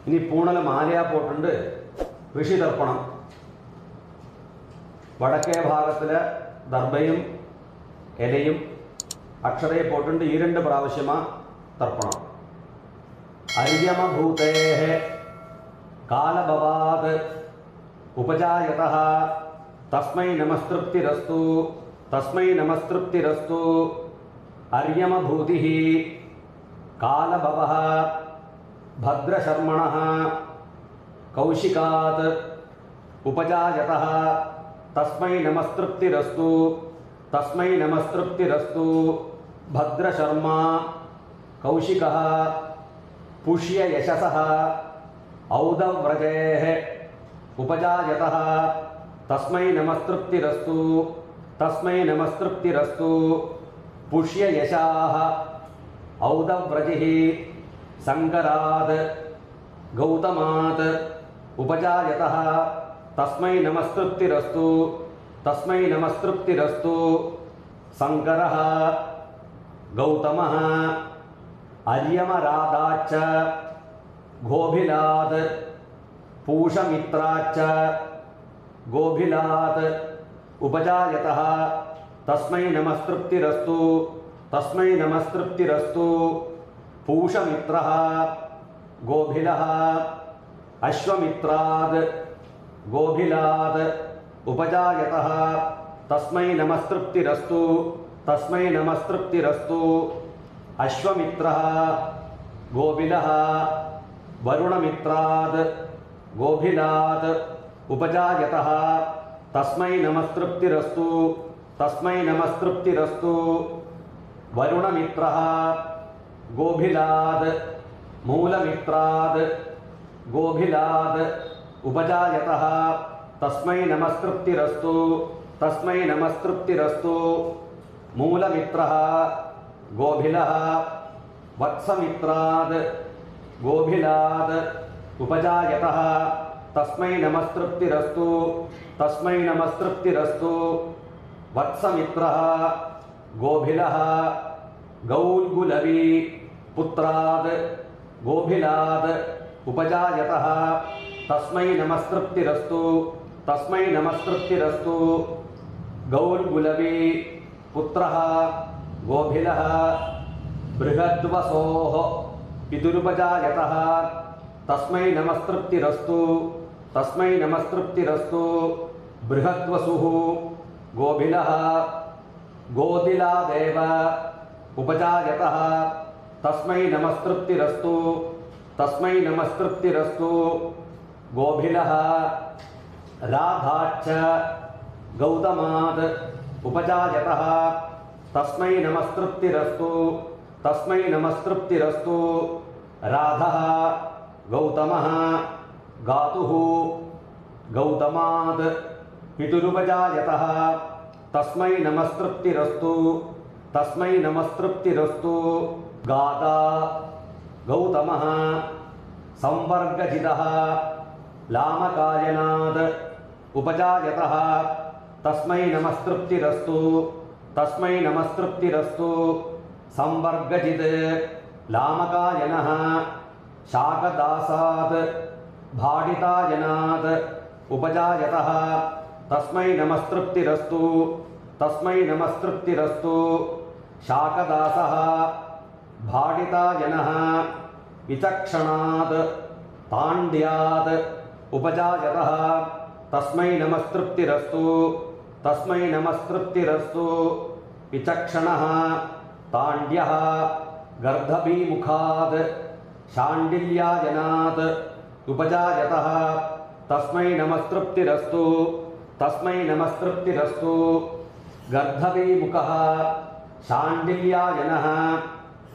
ഇനി പൂണല മാലയാ പോട്ടുണ്ട് ഋഷി തർപ്പണം. വടക്കേ ഭാഗത്തിലെ ദർഭയും ഇലയും അക്ഷരയെ പോട്ടുണ്ട്. ഈ 2 പ്രാവശ്യമാ തർപ്പണം. അര്യമഭൂതേഹ കാലഭവാത് ഉപജായതഃ തസ്മൈ നമസ്തൃപ്തിരസ്തു തസ്മൈ നമസ്തൃപ്തിരസ്തു. അര്യമഭൂതിഃ കാലഭവഃ ഭദ്രശർമ്മണഃ കൗശികാത് ഉപജായതഃ തസ്മൈ നമസ്തൃപ്തിരസ്തു തസ്മൈ നമസ്തൃപ്തിരസ്തു. ഭദ്രശർമ്മ കൗശികഃ പുഷ്യയശസഃ ഔദവ്രജേഃ ഉപജായതഃ തസ്മൈ നമസ്തൃപ്തിരസ്തു തസ്മൈ നമസ്തൃപ്തിരസ്തു. പുഷ്യയശാഃ ഔദവ്രജിഃ സങ്കരാത് ഗൗതമാത് ഉപജായതഃ തസ്മൈ നമസ്തൃപ്തിരസ്തു തസ്മൈ നമസ്തൃപ്തിരസ്തു. സങ്കരഃ ഗൗതമഃ അര്യമരാധാച്ച ഗോഭിലാത് പൂഷമിത്രാച്ച ഗോഭിലാത് ഉപജായതഃ തസ്മൈ നമസ്തൃപ്തിരസ്തു തസ്മൈ നമസ്തൃപ്തിരസ്തു. പൂഷമിത്രഃ ഗോഭിലഃ അശ്വമിത്രാത് ഗോഭിലാത് ഉപജായതഃ തസ്മൈ നമസ്തൃപ്തിരസ്തു തസ്മൈ നമസ്തൃപ്തിരസ്തു. അശ്വമിത്രഃ ഗോഭിലഃ വരുണമിത്രാത് ഗോഭിലാത് ഉപജായതഃ തസ്മൈ നമസ്തൃപ്തിരസ്തു തസ്മൈ നമസ്തൃപ്തിരസ്തു. വരുണമിത്രഃ ഗോഭിലാത് മൂലമിത്രാത് ഗോഭിലാത് ഉപജായതഃ തസ്മൈ നമസ്തൃപ്തിരസ്തു തസ്മൈ നമസ്തൃപ്തിരസ്തു. മൂലമിത്രഃ ഗോഭിലഃ വത്സമിത്രാത് ഗോഭിലാത് ഉപജായതഃ തസ്മൈ നമസ്തൃപ്തിരസ്തു തസ്മൈ നമസ്തൃപ്തിരസ്തു. വത്സമിത്രഃ ഗോഭിലഃ ഗൗൽഗുലവി പുത്രാത് ഗോഭിലാത് ഉപജായതഃ തസ്മൈ നമസ്തൃപ്തിരസ്തു തസ്മൈ നമസ്തൃപ്തിരസ്തു. ഗൗൽഗുലവി പുത്രഃ ഗോഭിലഃ ബൃഹദ്വസോഃ പിതുരുപജായതഃ തസ്മൈ നമസ്തൃപ്തിരസ്തു തസ്മൈ നമസ്തൃപ്തിരസ്തു. ബൃഹദ്വസുഃ ഗോഭിലഃ ഗോദിലാദേവ ഉപജായതഃ തസ്മൈ നമസ്തൃപ്തിരസ്തു തസ്മൈ നമസ്തൃപ്തിരസ്തു. ഗോഭിലഃ രാധാച്ച ഗൗതമാത് ഉപജായതഃ തസ്മൈ നമസ്തൃപ്തിരസ്തു തസ്മൈ നമസ്തൃപ്തിരസ്തു. രാധഃ ഗൗതമഃ ഗാതുഃ ഗൗതമാത് പിതുരുപജായതഃ തസ്മൈ നമസ്തൃപ്തിരസ്തു തസ്മൈ നമസ്തൃപ്തിരസ്തു. ഗാദാ ഗൗതമഃ സംവർഗജിതഃ ലാമകായനാത് ഉപജായതഃ തസ്മൈ നമസ്തൃപ്തിരസ്തു തസ്മൈ നമസ്തൃപ്തിരസ്തു. സംവർഗജിത് ലാമകായനഃ ശാകദാസാത് ഭാടിതായനാത് ഉപജായതഃ തസ്മൈ നമസ്തൃപ്തിരസ്തു തസ്മൈ നമസ്തൃപ്തിരസ്തു. ശാകദാസഃ ഭാടിതായനഃ വിചക്ഷണാത് പാണ്ഡ്യാത് ഉപജായതഃ തസ്മൈ നമസ്തൃപ്തിരസ്തു തസ്മൈ നമസ്തൃപ്തിരസ്തു. വിചക്ഷണഃ പാണ്ഡ്യഃ ഗർദ്ധഭീമുഖാത് ശാണ്ഡില്യായനാത് ഉപജായതഃ തസ്മൈ നമസ്തൃപ്തിരസ്തു തസ്മൈ നമസ്തൃപ്തിരസ്തു. ഗർദ്ധഭീമുഖഃ ശാണ്ഡില്യായനഃ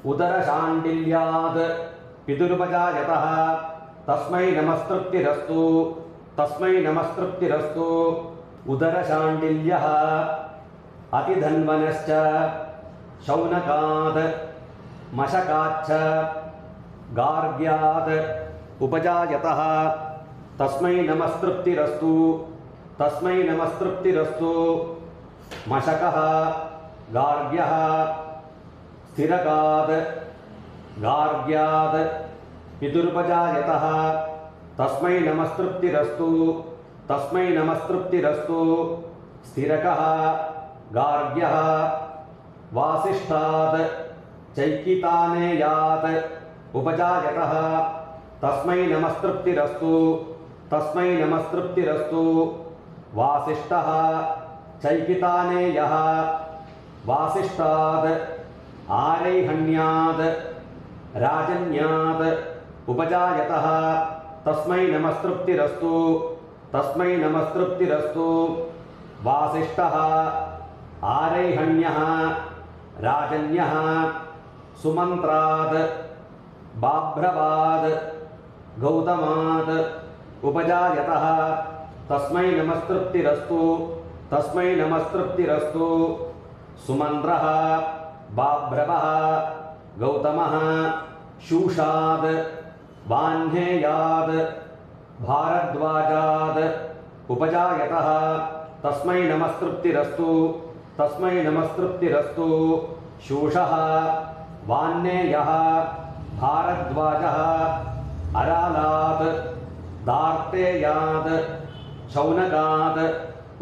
ഉദരശാണ്ഡില്യാത് പിതുരുപജായതഃ തസ്മൈ നമസ്തൃപ്തിരസ്തു തസ്മൈ നമസ്തൃപ്തിരസ്തു. ഉദരശാണ്ഡില്യഃ അതിധന്വനശ്ച ശൗനകാത് മശകാച്ഛ ഗാർഗ്യാത് ഉപജായതഃ തസ്മൈ നമസ്തൃപ്തിരസ്തു തസ്മൈ നമസ്തൃപ്തിരസ്തു. മശകഃ ഗാർഗ്യഃ സ്ഥിരകാത് ഗാർഗ്യാത് पितुरुपजायतः तस्मै नमस्तृप्तिरस्तु तस्मै नमस्तृप्तिरस्तु स्थिरकः गार्ग्यः वासिष्ठात् चैकितानेयात् उपजायतः तस्मै नमस्तृप्तिरस्तु तस्मै नमस्तृप्तिरस्तु वासिष्ठः चैकितानेयः वासिष्ठात् आरैहण्यात् राजन्यात् उपजायतः तस्मै नमस्तृप्तिरस्तु तस्मै नमस्तृप्तिरस्तु वासिष्ठः आरैहण्यः राजन्यः सुमन्त्रात् बाभ्रवात् गौतमात् उपजायतः तस्मै नमस्तृप्तिरस्तु तस्मै नमस्तृप्तिरस्तु सुमन्त्रः बाभ्रवः गौतमः शूषात् वाह्नेयात् भारद्वाजात् उपजायतः तस्मै नमस्तृप्तिरस्तु तस्मै नमस्तृप्तिरस्तु शूषः वाह्नेयः भारद्वाजः अरालात् दार्तेयात् शौनकात्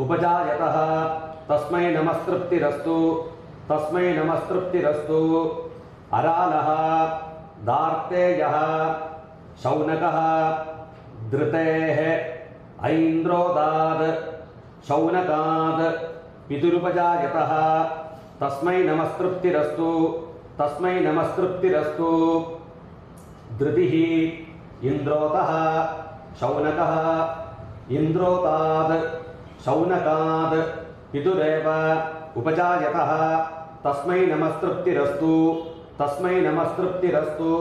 उपजायतः तस्मै नमस्तृप्तिरस्तु तस्मै नमस्तृप्तिरस्तु अरालः दार्तेयः शौनकः धृतेः ऐन्द्रोदात् शौनकात् पितुरुपजायतः तस्मै नमस्तृप्तिरस्तु तस्मै नमस्तृप्तिरस्तु धृतिः इन्द्रोतः शौनकः इन्द्रोतात् शौनकात् पितुरेव उपजायतः तस्मै नमस्तृप्तिरस्तु तस्मै नमस्तृप्तिरस्तु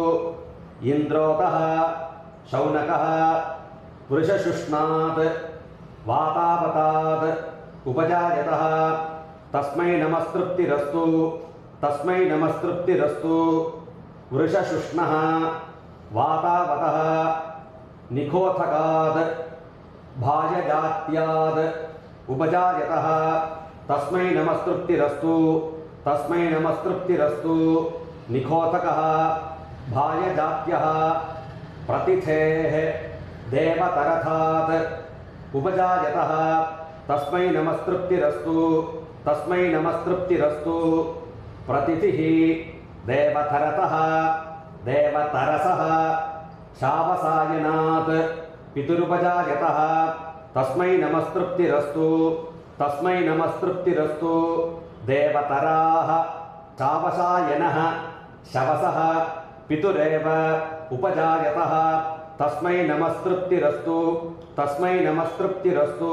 इन्द्रोतः शौनकः वृषशुष्णात् वातापतात् उपजायतः तस्मै नमस्तृप्तिरस्तु तस्मै नमस्तृप्तिरस्तु वृषशुष्णः वातावतः निखोथकात् भायजात्यात् उपजायतः तस्मै नमस्तृप्तिरस्तु तस्मै नमस्तृप्तिरस्तु निखोथकः भायजात्यः प्रतिथेः देवतरथात् उपजायतः तस्मै नमस्तृप्तिरस्तु तस्मै नमस्तृप्तिरस्तु प्रतिथिः देवतरतः देवतरसः शावसायनात् पितुरुपजायतः तस्मै नमस्तृप्तिरस्तु तस्मै नमस्तृप्तिरस्तु देवतराः शावसायनः शवसः पितुरेव उपजायतः तस्मै नमस्तृप्तिरस्तु तस्मै नमस्तृप्तिरस्तु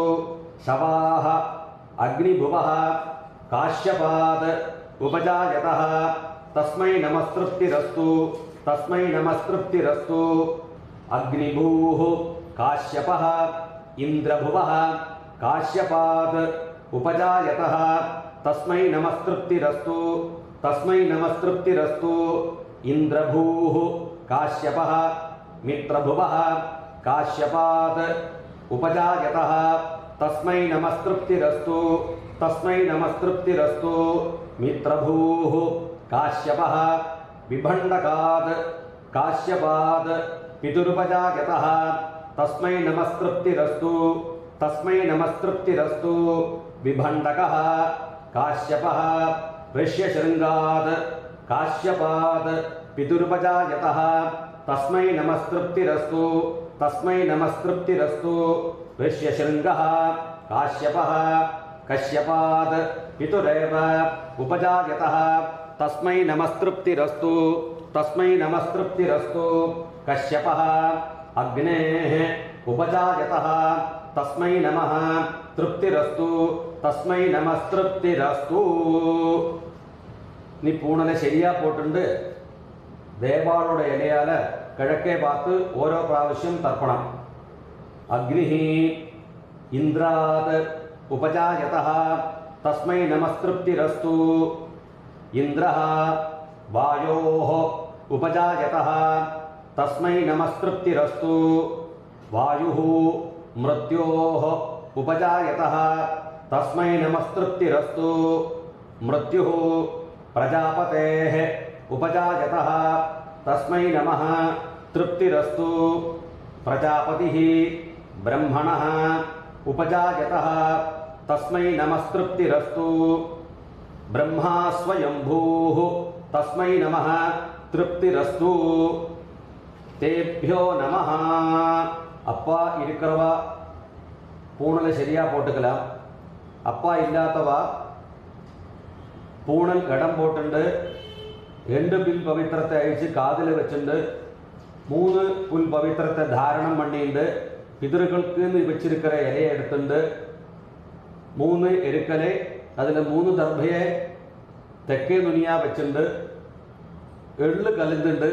शवाः अग्निभुवः काश्यपात् उपजायतः तस्मै नमस्तृप्तिरस्तु तस्मै नमस्तृप्तिरस्तु अग्निभूः काश्यपः इन्द्रभुवः काश्यपात् उपजायतः तस्मै नमस्तृप्तिरस्तु तस्मै नमस्तृप्तिरस्तु इन्द्रभूः काश्यपः मित्रभुवः काश्यपात् उपजायतः तस्मै नमस्तृप्तिरस्तु तस्मै नमस्तृप्तिरस्तु मित्रभूः काश्यपः विभण्डकात् काश्यपात् पितुरुपजायतः तस्मै नमस्तृप्तिरस्तु तस्मै नमस्तृप्तिरस्तु विभण्डकः काश्यपः ऋष्यशृङ्गात् काश्यपात् पितुरुपजायतः तस्मै नमस्तृप्तिरस्तु तस्मै नमस्तृप्तिरस्तु ऋष्यशृङ्गः काश्यपः कश्यपात् पितुरेव उपजायतः तस्मै नमस्तृप्तिरस्तु तस्मै नमस्तृप्तिरस्तु कश्यपः अग्नेः उपजायतः तस्मै नमः तृप्तिरस्तु तस्मै नमस्तृप्तिरस्तु നീ പൂണനെ ശരിയാ പോട്ടുണ്ട് ദേവാളുടെ ഇലയാൽ കിഴക്കേ ഭാഗത്ത് ഓരോ പ്രാവശ്യം തർപ്പണം അഗ്നിഃ ഇന്ദ്രാത് ഉപജായതഃ തസ്മൈ നമസ്തൃപ്തിരസ്തു ഇന്ദ്രഃ വായോഃ ഉപജായതഃ തസ്മൈ നമസ്തൃപ്തിരസ്തു വായുഃ മൃത്യോഃ ഉപജായതഃ തസ്മൈ നമസ്തൃപ്തിരസ്തു മൃത്യുഃ प्रजापतेः उपजायतः तस्मै नमः तृप्तिरस्तु प्रजापतिः ब्रह्मणः उपजायतः तस्मै नमस्तृप्तिरस्तु ब्रह्मा स्वयंभूः तस्मै नमः तृप्तिरस्तु तेभ्यो नमः அப்பா இருக்கிறவா பூணலை சரியா போட்டுக்கலாம். அப்பா இல்லாதவா பூணல் இடம் போட்டுண்டு 2 பில் பவித்திரத்தை அழிச்சு காதில் வச்சுண்டு 3 புல் பவித்திரத்தை தாரணம் பண்ணிண்டு பிதர்களுக்குன்னு வச்சிருக்கிற இலையை எடுத்துண்டு 3 எருக்கலை அதில் 3 தர்பையை തെക്കേ നുനിയാ വെച്ചുണ്ട് എള്ള് കലந்துണ്ട്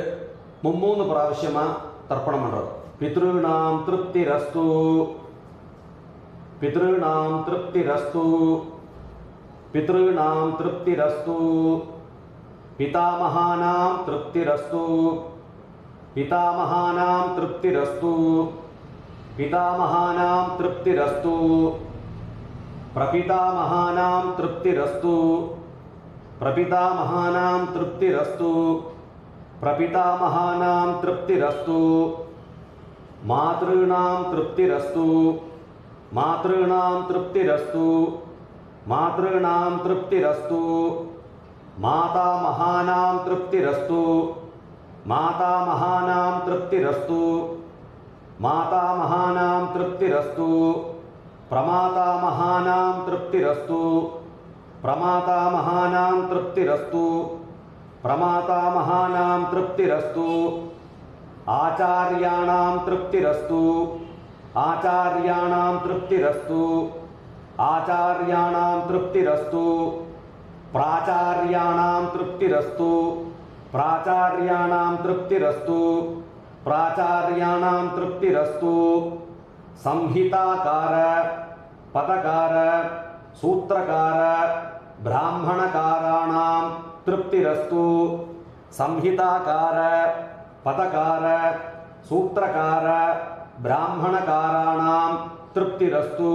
3 പ്രാവശ്യമാണ് തർപ്പണം പண்றது. പിതൃണാം തൃപ്തിരസ്തു പിതൃണാം തൃപ്തിരസ്തു പിതൃണാം തൃപ്തിരസ്തു പിതാമഹാനാം തൃപ്തിരസ്തു പിതാമഹാനാം തൃപ്തിരസ്തു പിതാമഹാനാം തൃപ്തിരസ്തു പ്രപിതാമഹാനാം തൃപ്തിരസ്തു प्रपितामहानां तृप्तिरस्तु प्रपितामहानां तृप्तिरस्तु मातॄणां तृप्तिरस्तु मातॄणां तृप्तिरस्तु मातॄणां तृप्तिरस्तु मातामहानां तृप्तिरस्तु मातामहानां तृप्तिरस्तु मातामहानां तृप्तिरस्तु प्रमातामहानां तृप्तिरस्तु प्रमातामहानां तृप्तिरस्तु प्रमातामहानां तृप्तिरस्तु आचार्याणां तृप्तिरस्तु आचार्याणां तृप्तिरस्तु आचार्याणां तृप्तिरस्तु प्राचार्याणां तृप्तिरस्तु प्राचार्याणां तृप्तिरस्तु प्राचार्याणां तृप्तिरस्तु संहिताकार पदकार सूत्रकार ब्राह्मणकाराणां तृप्तिरस्तु संहिताकार पदकार सूत्रकार ब्राह्मणकाराणां तृप्तिरस्तु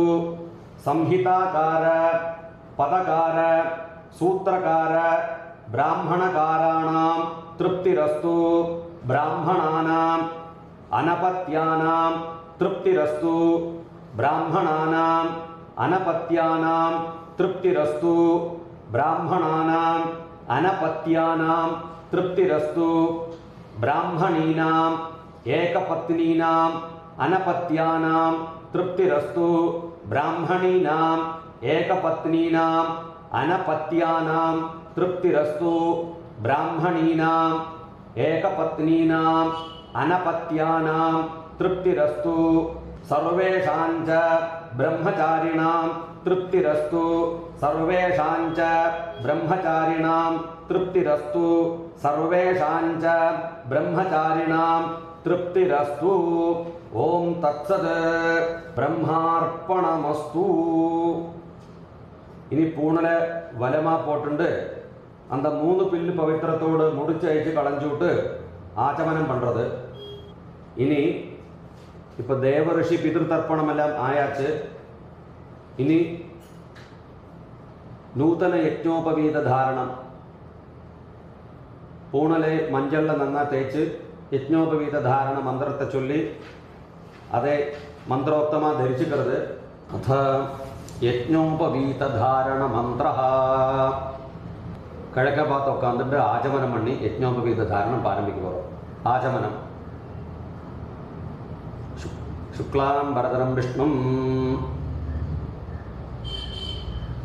संहिताकार पदकार सूत्रकार ब्राह्मणकाराणां तृप्तिरस्तु ब्राह्मणानाम् अनपत्यानां तृप्तिरस्तु ब्राह्मणानाम् अनपत्यानां तृप्तिरस्तु ब्राह्मणानाम् अनपत्यानां तृप्तिरस्तु ब्राह्मणीनाम् एकपत्नीनाम् अनपत्यानां तृप्तिरस्तु ब्राह्मणीनाम् एकपत्नीनाम् अनपत्यानां तृप्तिरस्तु ब्राह्मणीनाम् एकपत्नीनाम् अनपत्यानां तृप्तिरस्तु सर्वेषां च ब्रह्मचारिणां तृप्तिरस्तु सर्वेषां च ब्रह्मचारिणां तृप्तिरस्तु सर्वेषां च ब्रह्मचारिणां तृप्तिरस्तु ओम तत्सद ब्रह्मार्पणमस्तु ഇനി പൂണലെ വലമാ പോട്ടുണ്ട് அந்த 3 பில்லு பவித்திரத்தோடு முடிச்சு அழிச்சு களஞ்சுட்டு ஆச்சமனம் பண்றது. இனி இப்போ தேவரிஷி பிதிருத்தர்ப்பணம் எல்லாம் ஆயாச்சு. இனி നൂതന യജ്ഞോപവീത ധാരണം. പൂണലെ മഞ്ചളിൽ നന്നാ തേച്ച് യജ്ഞോപവീത ധാരണ മന്ത്രത്തെ ചൊല്ലി അതേ മന്ത്രോക്തமாக ധരിച്ചുക്കരുത്. അഥ യജ്ഞോപവീത ധാരണ മന്ത്ര കിഴക്ക ഭാഗത്ത് ഉட்காந்துட்டு ആചമനം பண்ணி യജ്ഞോപവീത ധാരണം ആരംഭിக்க போகிறோம். ആചമനം. ശുക്ലാം വരദരം വിഷ്ണും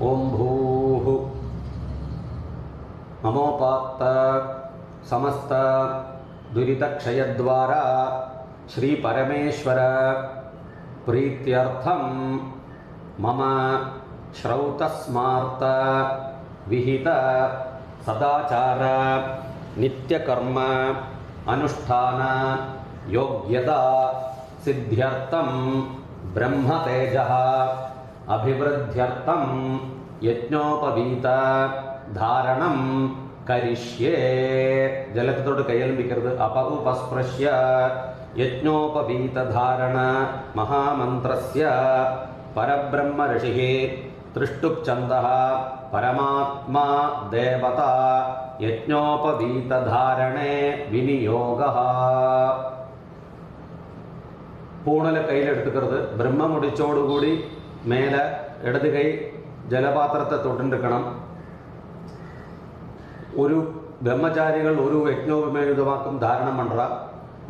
ഓം ഭൂഃ മമോപാത്ത സമസ്ത ദുരിതക്ഷയദ്വാരാ ശ്രീ പരമേശ്വര പ്രീത്യർത്ഥം മമ ശ്രൗതസ്മാർത്ത വിഹിത സദാചാര നിത്യകർമ്മ അനുഷ്ഠാന യോഗ്യത സിദ്ധ്യർത്ഥം ബ്രഹ്മതേജഃ അഭിവൃദ്ധ്യർത്ഥം യജ്ഞോപവീത ധാരണം കരിഷ്യേ. ജലത്തോട് കയ്യൽപ്പിക്കരുത്. ഉപസ്പൃശ്യ യജ്ഞോപവീത ധാരണ മഹാമന്ത്രസ്യ പരബ്രഹ്മ ഋഷിഃ തൃഷ്ടുപ് ഛന്ദഃ പരമാത്മാ ദേവത യജ്ഞോപവീത ധാരണേ വിനിയോഗഃ. பூணலை கையில் எடுத்துக்கிறது. பிரம்ம முடிச்சோடுകൂடி மேலே இடது கை ജലപാത്രത്തെ തൊട്ടിരിക്കണം. ഒരു ബ്രഹ്മചാരികൾ ഒരു യജ്ഞോപമേയുതമാക്കും ധാരണം പண்றா.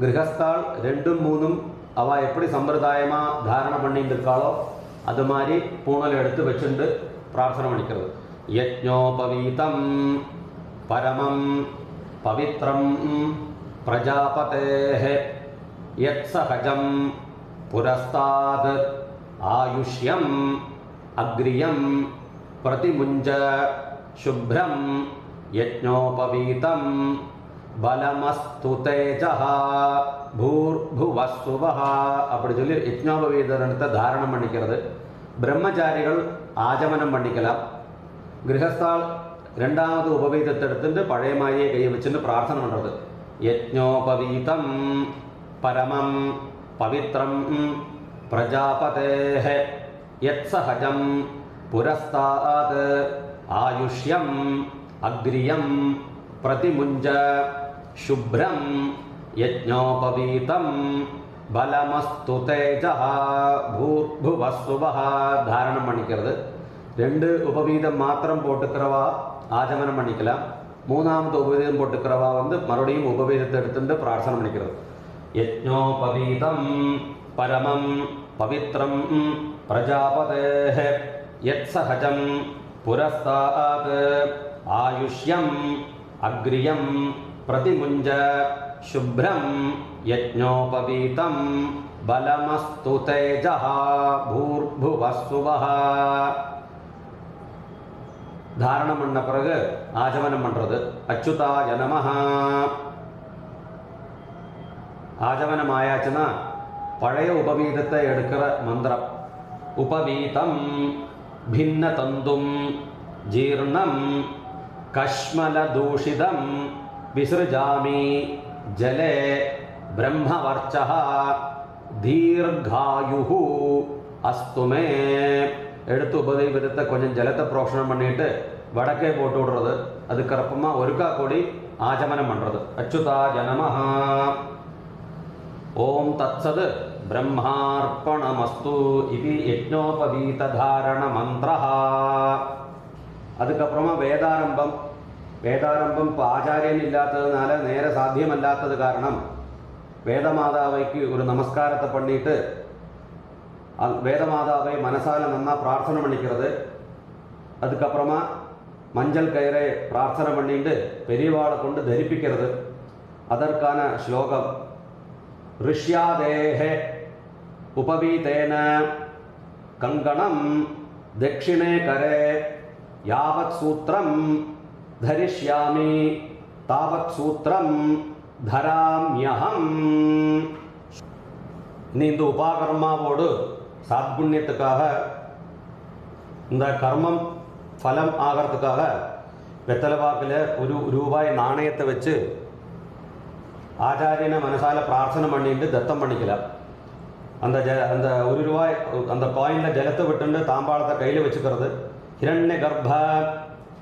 ഗൃഹസ്ഥാൾ 2ഉം 3ഉം அவ எப்படி சம்பிரதாயமா தாரணம் பண்ணிட்டு இருக்காளோ அது மாதிரி பூணலை எடுத்து வச்சுட்டு பிரார்த்தனை பண்ணிக்கிறது. யஜ்ஞோபவீதம் பரமம் பவித்ரம் பிரஜாபதேஹ யத்சஹஜம் புரஸ்தாத் ஆயுஷ்யம் அக்ரியம் பிரதிமுஞ்ச சுப்ரம் யஜ்ஞோபவீதம் பலமஸ்து தேஜஹ பூர்புவஸ்சுவஹ அப்படி சொல்லி யஜ்ஞோபவீதத்தை தாரணம் பண்ணிக்கிறது. பிரம்மச்சாரிகள் ஆஜமனம் பண்ணிக்கலாம். ഗൃഹസ്ഥാൾ രണ്ടാമത് ഉപവീതത്തെ എടുത്തിട്ട് പഴയ മായയെ കൈ വെച്ചിട്ട് പ്രാർത്ഥന പண்றது. യജ്ഞോപവീതം പരമം പവിത്രം പ്രജാപതേഹ യത്സഹജം പുരസ്താത് ആയുഷ്യം അഗ്രിയം പ്രതിമുഞ്ച ശുഭ്രം യജ്ഞോപവീതം ബലമസ്തു തേജഃ ഭൂർഭുവസ്സുവഃ ധാരണം പണിക്കരുത്. 2 உபவீதம் மாத்திரம் போட்டுக்கிறவா ஆஜமனம் பண்ணிக்கலாம். 3ஆவது உபவீதம் போட்டுக்கிறவா மறுபடியும் உபவீதத்தை எடுத்துட்டு பிரார்த்தனை பண்ணிக்கிறது. யஜ்ஞோபவீதம் பரமம் பவித்ரம் பிரஜாபதேஹ யத்சஹஜம் புரஸ்தாத் ஆயுஷ்யம் அக்ரியம் பிரதிமுஞ்ச சுப்ரம் யஜ்ஞோபவீதம் பலமஸ்து தேஜः பூர்புவஸ்சுவः தாரணம் பண்ண பிறகு ஆஜமனம் பண்றது. அச்சுதாய நமஹ. ஆஜமனம் ஆயாச்சுன்னா பழைய உபவீதத்தை எடுக்கிற மந்திரம். உபவீதம் பின்ன தந்தும் ஜீர்ணம் கஷ்மல தூஷிதம் விசிருஜாமி ஜலே பிரம்மவர்ச்சः தீர்காயுஹு அஸ்துமே. எடுத்து உபவீதத்தை கொஞ்சம் ஜலத்தை புரோஷனம் பண்ணிட்டு வடக்கே போட்டு விடுறது. அதுக்கப்புறமா ஒருக்கா கூடி ஆஜமனம் பண்றது. அச்சுதாய நமஹ. ஓம் தத்சத் பிரம்மார்ப்பணமஸ்து இது யஜ்ஞோபவீத தாரண மந்திரஹ. அதுக்கப்புறமா வேதாரம்பம். வேதாரம்பம் இப்போ ஆச்சாரியன் இல்லாததுனால நேர சாத்தியமல்லாதது காரணம் வேதமாதாவைக்கு ஒரு நமஸ்காரத்தை பண்ணிட்டு வேதமாதாவை மனசால நன்னா பிரார்த்தனை பண்ணிக்கிறது. அதுக்கப்புறமா மஞ்சள் கயிறை பிரார்த்தனை பண்ணிட்டு பெரியவாளை கொண்டு தரிப்பிக்கிறது. அதற்கான ஸ்லோகம் ரிஷ்யாதேஹ உபவீதேன கங்கணம் தட்சிணே கரே யாவத் சூத்திரம் தரிஷ்யாமி தாவத் சூத்திரம் தராம்யஹம். இனி இந்த உபாகர்மாவோடு சாத்புண்ணியத்துக்காக இந்த கர்மம் ஃபலம் ஆகிறதுக்காக வெத்தலைவாக்கில் ஒரு ரூபாய் நாணயத்தை வச்சு ஆச்சாரியனை மனசால பிரார்த்தனை பண்ணிட்டு தத்தம் பண்ணிக்கலாம். அந்த ஒரு ரூபாய் அந்த காயினில் ஜலத்தை விட்டுண்டு தாம்பாளத்தை கையில் வச்சுக்கிறது. ஹிரண்ய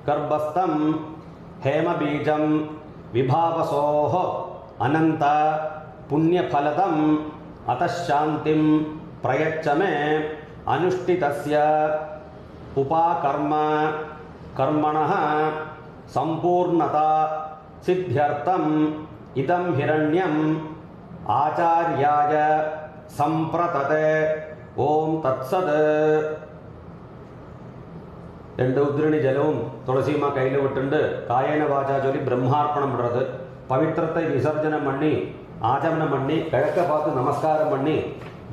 கர்ப்பஸ்தம் ஹேமபீஜம் விபாவசோஹ அனந்த புண்ணியஃலதம் அத்தசாந்திம் பிரயச்சமே அனுஷ்டிதஸ்ய உபாகர்ம கர்மணः சம்பூர்ணதா சித்தியர்த்தம் இதம் ஹிரண்யம் ஆச்சார்யாய சம்பிரததே. ஓம் தத்சத். 2 உத்ரணி ஜலவும் துளசியுமா கையில் விட்டுண்டு காயேன வாச்சா சொல்லி பிரம்மார்ப்பணம் பண்ணுறது. பவித்திரத்தை விசர்ஜனம் பண்ணி ஆச்சமனம் பண்ணி கிழக்க பார்த்து நமஸ்காரம் பண்ணி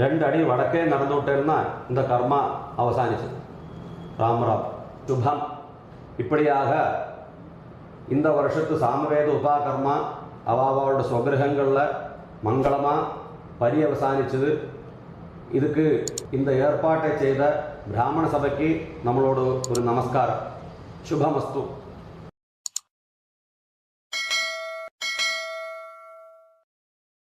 2 அடி வடக்கே நடந்து விட்டேன்னா இந்த கர்மா அவசானிச்சு. ராமராம் சுபம். இப்படியாக இந்த வருஷத்து சாமவேத உபாகர்மா அவளோட ஸ்வகிரகங்களில் மங்களமாக பரியவசானிச்சது. இதுக்கு இந்த ஏற்பாட்டை செய்த பிராமண சபைக்கு நம்மளோட ஒரு நமஸ்காரம். சுபமஸ்து.